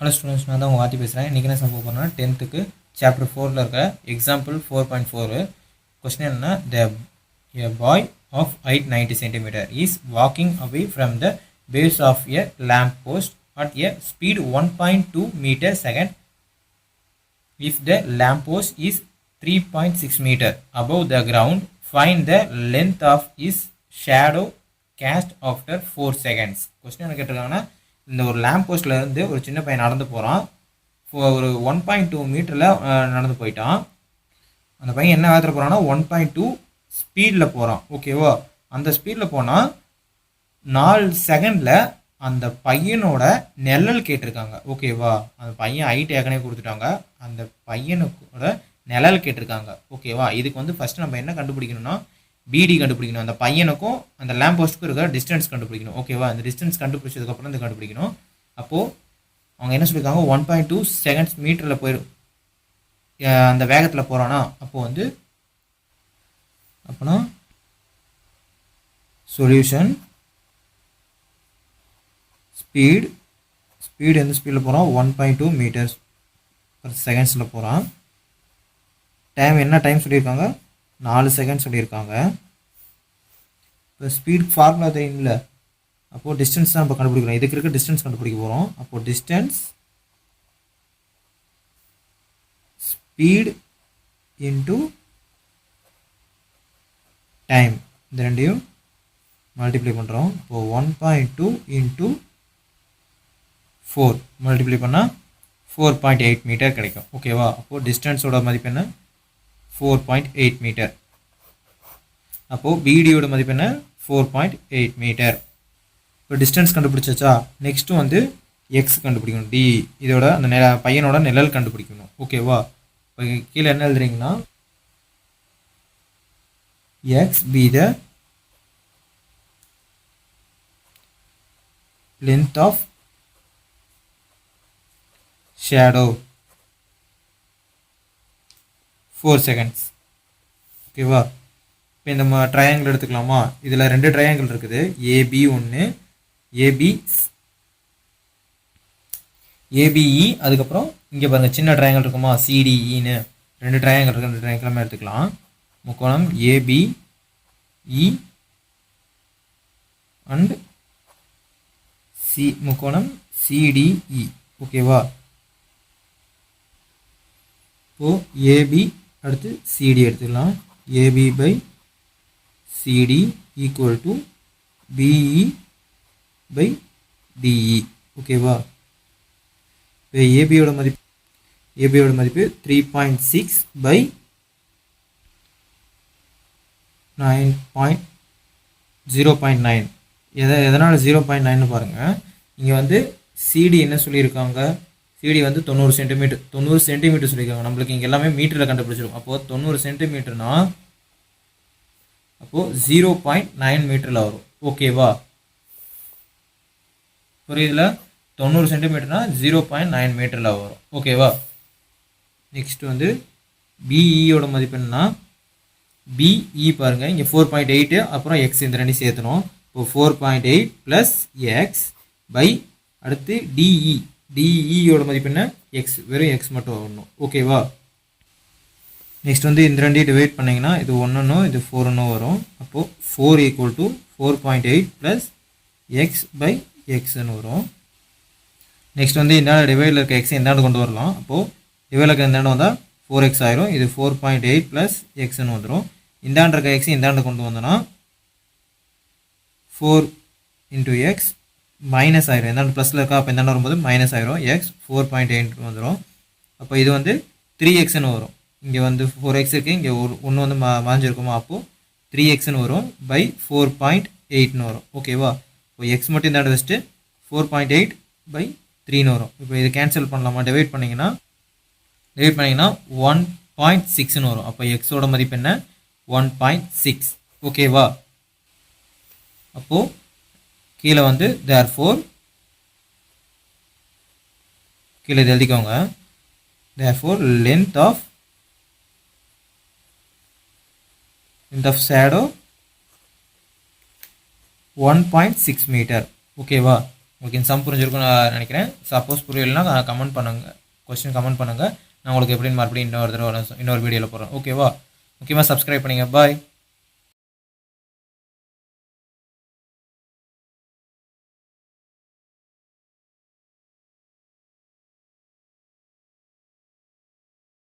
Hello students, நான் தான் உங்கள் வாத்தி பேசுகிறேன். இன்றைக்கி என்ன சம் போகிறேன்னா 10th சாப்டர் 4ல் இருக்க எக்ஸாம்பிள் 4.4 கொஸ்டின் என்னன்னா a boy of height 90 cm is walking away from the base of a lamp post at a speed 1.2 meter second if the lamp post is 3.6 meter above the ground. Find the length of his shadow cast after 4 seconds. Question என்ன கேட்டிருக்காங்கன்னா, இந்த ஒரு lamp போஸ்ட்ல இருந்து ஒரு சின்ன பையன் நடந்து போகிறான். ஒரு 1.2 மீட்டரில் நடந்து போயிட்டான். அந்த பையன் என்ன வேகத்தில் போகிறான்னா 1.2 ஸ்பீடில் போகிறான். ஓகேவா? அந்த ஸ்பீடில் போனால் 4 செகண்டில் அந்த பையனோட நிழல் கேட்டிருக்காங்க. ஓகேவா? அந்த பையன் ஹைட் ஏற்கனவே கொடுத்துட்டாங்க, அந்த பையனுக்கோட நிழல் கேட்டிருக்காங்க. ஓகேவா? இதுக்கு வந்து ஃபஸ்ட்டு நம்ம என்ன கண்டுபிடிக்கணும்னா பிடி கண்டுபிடிக்கணும். அந்த பையனுக்கும் அந்த லேம்ப் போஸ்ட்டுக்கும் இருக்கிற டிஸ்டன்ஸ் கண்டுபிடிக்கணும். ஓகேவா? அந்த டிஸ்டன்ஸ் கண்டுபிடிச்சதுக்கப்புறம் இந்த கண்டுபிடிக்கணும். அப்போது அவங்க என்ன சொல்லியிருக்காங்க, 1.2 செகண்ட்ஸ் மீட்டரில் போயிடும் அந்த வேகத்தில் போகிறானா. அப்போது வந்து அப்போனா சொல்யூஷன் ஸ்பீடு எந்த ஸ்பீடில் போகிறான், 1.2 மீட்டர்ஸ் பர் செகண்ட்ஸில் போகிறான். டைம் என்ன டைம் சொல்லியிருக்காங்க, 4 செகண்ட் சொல்லியிருக்காங்க. இப்போ ஸ்பீட் ஃபார்முலா தெரியும்ல, அப்போது டிஸ்டன்ஸ் தான் நம்ம கண்டுபிடிக்கிறோம். இதுக்கு இருக்க டிஸ்டன்ஸ் கண்டுபிடிக்க போகிறோம். அப்போது டிஸ்டன்ஸ் ஸ்பீட் இன்டு டைம், இந்த ரெண்டையும் மல்டிப்ளை பண்ணுறோம். இப்போது 1.2 இன்ட்டு 4 மல்டிப்ளை பண்ணால் 4.8 மீட்டர் கிடைக்கும். ஓகேவா? அப்போது டிஸ்டன்ஸோட மதிப்பு என்ன, 4.8 மீட்டர். அப்போது பிடியோட மதிப்பு என்ன, 4.8 மீட்டர். இப்போ டிஸ்டன்ஸ் கண்டுபிடிச்சாச்சா, நெக்ஸ்ட்டு வந்து எக்ஸ் கண்டுபிடிக்கணும். டி இதோட அந்த பையனோட நிழல் கண்டுபிடிக்கணும். ஓகேவா? இப்போ கீழே என்ன எழுதுறீங்கன்னா, x be the length of shadow 4 seconds. ஓகேவா? இப்போ இந்த ட்ரையாங்கிள் எடுத்துக்கலாமா? இதில் 2 ட்ரையாங்கிள் இருக்குது, ஏபி ஒன்று, ஏபிஇ, அதுக்கப்புறம் இங்கே பாருங்கள் சின்ன ட்ரையாங்கிள் இருக்குமா, சிடிஇன்னு 2 ட்ரையாங்கிள் இருக்குது. 2 ட்ரையாங்கிளுமே எடுத்துக்கலாம். முக்கோணம் ஏபிஇ அண்ட் முக்கோணம் சிடிஇ. ஓகேவா? இப்போது ஏபி அடுத்து சிடி எடுத்துக்கலாம். AB by CD equal to BE by DE. ஓகேவா? இப்போ ஏபியோட மதிப்பு 3.6 பை 0.9. எதனால் 0.9ன்னு பாருங்கள். இங்கே வந்து சிடி என்ன சொல்லியிருக்காங்க, சிடி வந்து 90 சென்டிமீட்டர் சொல்லியிருக்காங்க. நம்மளுக்கு இங்கே எல்லாமே மீட்டரில் கண்டுபிடிச்சிருக்கும். அப்போது 90 சென்டிமீட்டர்னா அப்போது 0.9 மீட்டரில் வரும். ஓகேவா? புரியுதுல? 90 சென்டிமீட்டர்னா 0.9 மீட்டரில் வரும். ஓகேவா? நெக்ஸ்ட் வந்து பிஇயோட மதிப்பு என்னன்னா, பிஇ பாருங்கள் இங்கே 4.8 அப்புறம் எக்ஸ், இந்த ரெண்டையும் சேர்த்தணும். இப்போ 4.8 ப்ளஸ் எக்ஸ் பை அடுத்து டிஇயோட மதிப்பு என்ன, எக்ஸ், வெறும் எக்ஸ் மட்டும் வரணும். ஓகேவா? நெக்ஸ்ட் வந்து இந்த ரெண்டையும் டிவைட் பண்ணிங்கன்னா இது 1 இது 4 வரும். அப்போது 4 equal to 4.8 plus x by எக்ஸ்ன்னு வரும். நெக்ஸ்ட் வந்து இந்த டிவைடில் இருக்க எக்ஸ் இந்தாண்டு கொண்டு வரலாம். அப்போது டிவைடில் இருக்க இந்தாண்டு வந்தால் 4x ஆயிரும். இது 4.8 ப்ளஸ் எக்ஸ்ன்னு வந்துடும். இந்தாண்டு இருக்க எக்ஸ் இந்தாண்டு கொண்டு வந்தோன்னா 4 இன்ட்டு எக்ஸ் மைனஸ் ஆயிரும். எந்தாண்டு ப்ளஸில் இருக்கா, அப்போ இந்தாண்டு வரும்போது மைனஸ் ஆயிரும். எக்ஸ் 4.8 வந்துடும். அப்போ இது வந்து 3xன்னு வரும். இங்கே வந்து 4x இருக்குது, இங்கே ஒன்று வந்து மறைஞ்சிருக்குமா, அப்போது 3xன்னு வரும் பை 4.8ன்னு வரும். ஓகேவா? இப்போ எக்ஸ் மட்டும் இந்தாண்டு வச்சுட்டு 4.8 பை 3ன்னு வரும். இப்போ இது கேன்சல் பண்ணலாமா, டிவைட் பண்ணிங்கன்னா 1.6ன்னு வரும். அப்போ எக்ஸோட மதிப்பு என்ன, 1.6. ஓகேவா? அப்போது கீழே வந்து therefore கீழே இது எழுதிக்கோங்க. therefore length of shadow 1.6 மீட்டர். ஓகேவா? உங்களுக்கு இந்த சம் புரிஞ்சிருக்கும்னு நான் நினைக்கிறேன். சப்போஸ் புரியலைன்னா கமெண்ட் பண்ணுங்கள், கொஸ்டின் கமெண்ட் பண்ணுங்கள். நான் உங்களுக்கு எப்படின்னு மறுபடியும் இன்னொரு வீடியோவில் போடுறேன். ஓகேவா? முக்கியமாக சப்ஸ்கிரைப் பண்ணிங்க. பாய்.